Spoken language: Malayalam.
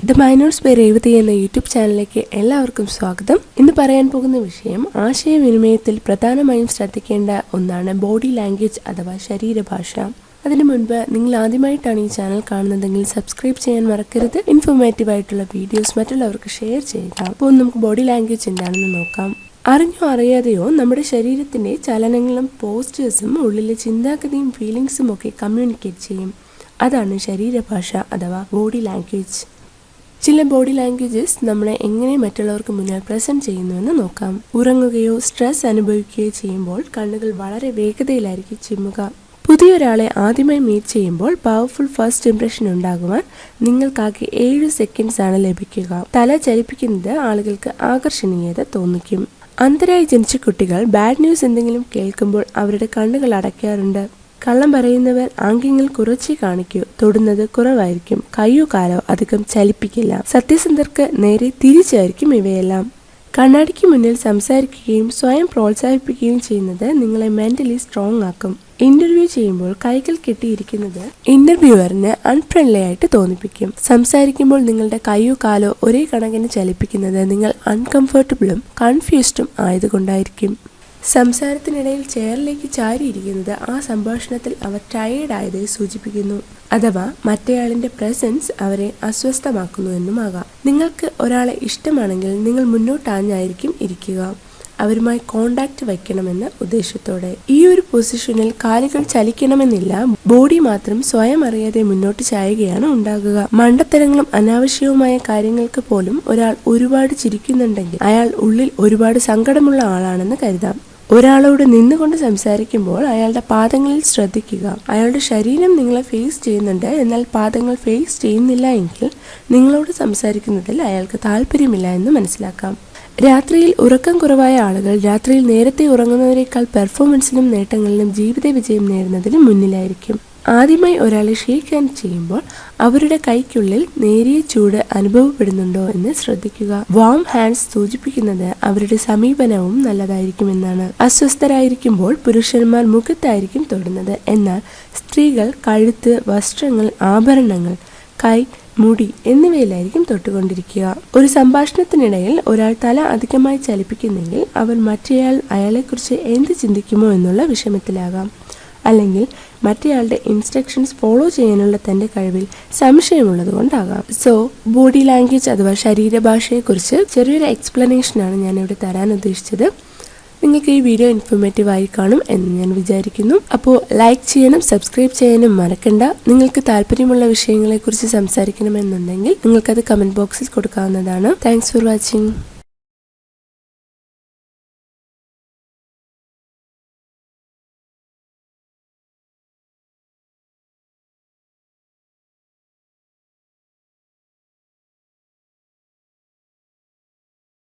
ദ മൈനോർസ് ബൈ രേവതി എന്ന യൂട്യൂബ് ചാനലിലേക്ക് എല്ലാവർക്കും സ്വാഗതം. ഇന്ന് പറയാൻ പോകുന്ന വിഷയം ആശയവിനിമയത്തിൽ പ്രധാനമായും ശ്രദ്ധിക്കേണ്ട ഒന്നാണ് ബോഡി ലാംഗ്വേജ് അഥവാ ശരീരഭാഷ. അതിനു മുൻപ് നിങ്ങൾ ആദ്യമായിട്ടാണ് ഈ ചാനൽ കാണുന്നതെങ്കിൽ സബ്സ്ക്രൈബ് ചെയ്യാൻ മറക്കരുത്. ഇൻഫോർമേറ്റീവ് ആയിട്ടുള്ള വീഡിയോസ് മറ്റുള്ളവർക്ക് ഷെയർ ചെയ്യുക. അപ്പോൾ നമുക്ക് ബോഡി ലാംഗ്വേജ് എന്താണെന്ന് നോക്കാം. അറിഞ്ഞോ അറിയാതെയോ നമ്മുടെ ശരീരത്തിന്റെ ചലനങ്ങളും പോസ്റ്റേഴ്സും ഉള്ളിലെ ചിന്താഗതിയും ഫീലിങ്സും ഒക്കെ കമ്മ്യൂണിക്കേറ്റ് ചെയ്യും. അതാണ് ശരീരഭാഷ അഥവാ ബോഡി ലാംഗ്വേജ്. ചില ബോഡി ലാംഗ്വേജസ് നമ്മളെ എങ്ങനെ മറ്റുള്ളവർക്ക് മുന്നിൽ പ്രസന്റ് ചെയ്യുന്നുവെന്ന് നോക്കാം. ഉറങ്ങുകയോ സ്ട്രെസ് അനുഭവിക്കുകയോ ചെയ്യുമ്പോൾ കണ്ണുകൾ വളരെ വേഗതയിലായിരിക്കും ചിമ്മുക. പുതിയൊരാളെ ആദ്യമായി മീറ്റ് ചെയ്യുമ്പോൾ പവർഫുൾ ഫസ്റ്റ് ഇംപ്രഷൻ ഉണ്ടാകുവാൻ നിങ്ങൾക്കാകെ 7 സെക്കൻഡ്സ് ആണ് ലഭിക്കുക. തല ചലിപ്പിക്കുന്നത് ആളുകൾക്ക് ആകർഷണീയത തോന്നിക്കും. അന്ധരായി ജനിച്ച കുട്ടികൾ ബാഡ് ന്യൂസ് എന്തെങ്കിലും കേൾക്കുമ്പോൾ അവരുടെ കണ്ണുകൾ അടയ്ക്കാറുണ്ട്. കള്ളം പറയുന്നവർ ആംഗ്യങ്ങൾ കുറച്ചേ കാണിക്കൂ. തൊടുന്നത് കുറവായിരിക്കും. കയ്യോ കാലോ അധികം ചലിപ്പിക്കില്ല. സത്യസന്ധർക്ക് നേരെ തിരിച്ചായിരിക്കും ഇവയെല്ലാം. കണ്ണാടിക്ക് മുന്നിൽ സംസാരിക്കുകയും സ്വയം പ്രോത്സാഹിപ്പിക്കുകയും ചെയ്യുന്നത് നിങ്ങളെ മെന്റലി സ്ട്രോങ് ആക്കും. ഇന്റർവ്യൂ ചെയ്യുമ്പോൾ കൈകൾ കെട്ടിയിരിക്കുന്നത് ഇന്റർവ്യൂവറിന് അൺഫ്രണ്ട്ലി ആയിട്ട് തോന്നിപ്പിക്കും. സംസാരിക്കുമ്പോൾ നിങ്ങളുടെ കയ്യോ കാലോ ഒരേ കണക്കിന് ചലിപ്പിക്കുന്നത് നിങ്ങൾ അൺകംഫർട്ടബിളും കൺഫ്യൂസ്ഡും ആയതുകൊണ്ടായിരിക്കും. സംസാരത്തിനിടയിൽ ചെയറിലേക്ക് ചാരിയിരിക്കുന്നത് ആ സംഭാഷണത്തിൽ അവർ ടയേർഡ് ആയതായി സൂചിപ്പിക്കുന്നു. അഥവാ മറ്റേയാളിന്റെ പ്രസൻസ് അവരെ അസ്വസ്ഥമാക്കുന്നു എന്നുമാകാം. നിങ്ങൾക്ക് ഒരാളെ ഇഷ്ടമാണെങ്കിൽ നിങ്ങൾ മുന്നോട്ടാഞ്ഞായിരിക്കും ഇരിക്കുക, അവരുമായി കോണ്ടാക്ട് വയ്ക്കണമെന്ന ഉദ്ദേശത്തോടെ. ഈ ഒരു പൊസിഷനിൽ കാലുകൾ ചലിക്കണമെന്നില്ല. ബോഡി മാത്രം സ്വയം അറിയാതെ മുന്നോട്ട് ചായുകയാണ് ഉണ്ടാകുക. മണ്ടത്തരങ്ങളും അനാവശ്യവുമായ കാര്യങ്ങൾക്ക് പോലും ഒരാൾ ഒരുപാട് ചിരിക്കുന്നുണ്ടെങ്കിൽ അയാൾ ഉള്ളിൽ ഒരുപാട് സങ്കടമുള്ള ആളാണെന്ന് കരുതാം. ഒരാളോട് നിന്നുകൊണ്ട് സംസാരിക്കുമ്പോൾ അയാളുടെ പാദങ്ങളിൽ ശ്രദ്ധിക്കുക. അയാളുടെ ശരീരം നിങ്ങളെ ഫേസ് ചെയ്യുന്നുണ്ട്, എന്നാൽ പാദങ്ങൾ ഫേസ് ചെയ്യുന്നില്ല എങ്കിൽ നിങ്ങളോട് സംസാരിക്കുന്നതിൽ അയാൾക്ക് താല്പര്യമില്ല എന്ന് മനസ്സിലാക്കാം. രാത്രിയിൽ ഉറക്കം കുറവായ ആളുകൾ രാത്രിയിൽ നേരത്തെ ഉറങ്ങുന്നവരെക്കാൾ പെർഫോമൻസിലും നേട്ടങ്ങളിലും ജീവിത വിജയം നേടുന്നതിലും മുന്നിലായിരിക്കും. ആദ്യമായി ഒരാളെ ഷേക്ക് ഹാൻഡ് ചെയ്യുമ്പോൾ അവരുടെ കൈക്കുള്ളിൽ നേരിയ ചൂട് അനുഭവപ്പെടുന്നുണ്ടോ എന്ന് ശ്രദ്ധിക്കുക. വാം ഹാൻഡ്സ് സൂചിപ്പിക്കുന്നത് അവരുടെ സമീപനവും നല്ലതായിരിക്കുമെന്നാണ്. അസ്വസ്ഥരായിരിക്കുമ്പോൾ പുരുഷന്മാർ മുഖത്തായിരിക്കും തൊടുന്നത്, എന്നാൽ സ്ത്രീകൾ കഴുത്ത്, വസ്ത്രങ്ങൾ, ആഭരണങ്ങൾ, കൈ, മുടി എന്നിവയിലായിരിക്കും തൊട്ടുകൊണ്ടിരിക്കുക. ഒരു സംഭാഷണത്തിനിടയിൽ ഒരാൾ തല അധികമായി ചലിപ്പിക്കുന്നെങ്കിൽ അവൻ മറ്റേയാൾ അയാളെക്കുറിച്ച് എന്ത് ചിന്തിക്കുമോ എന്നുള്ള വിഷമത്തിലാകാം. അല്ലെങ്കിൽ മറ്റേയാളുടെ ഇൻസ്ട്രക്ഷൻസ് ഫോളോ ചെയ്യാനുള്ള തന്റെ കഴിവിൽ സംശയമുള്ളത് കൊണ്ടാകാം. സോ ബോഡി ലാംഗ്വേജ് അഥവാ ശരീരഭാഷയെക്കുറിച്ച് ചെറിയൊരു എക്സ്പ്ലനേഷനാണ് ഞാനിവിടെ തരാൻ ഉദ്ദേശിച്ചത്. നിങ്ങൾക്ക് ഈ വീഡിയോ ഇൻഫോർമേറ്റീവ് ആയി കാണും എന്ന് ഞാൻ വിചാരിക്കുന്നു. അപ്പോൾ ലൈക്ക് ചെയ്യാനും സബ്സ്ക്രൈബ് ചെയ്യാനും മറക്കണ്ട. നിങ്ങൾക്ക് താല്പര്യമുള്ള വിഷയങ്ങളെക്കുറിച്ച് സംസാരിക്കണമെന്നുണ്ടെങ്കിൽ നിങ്ങൾക്കത് കമന്റ് ബോക്സിൽ കൊടുക്കാവുന്നതാണ്. Thanks for watching.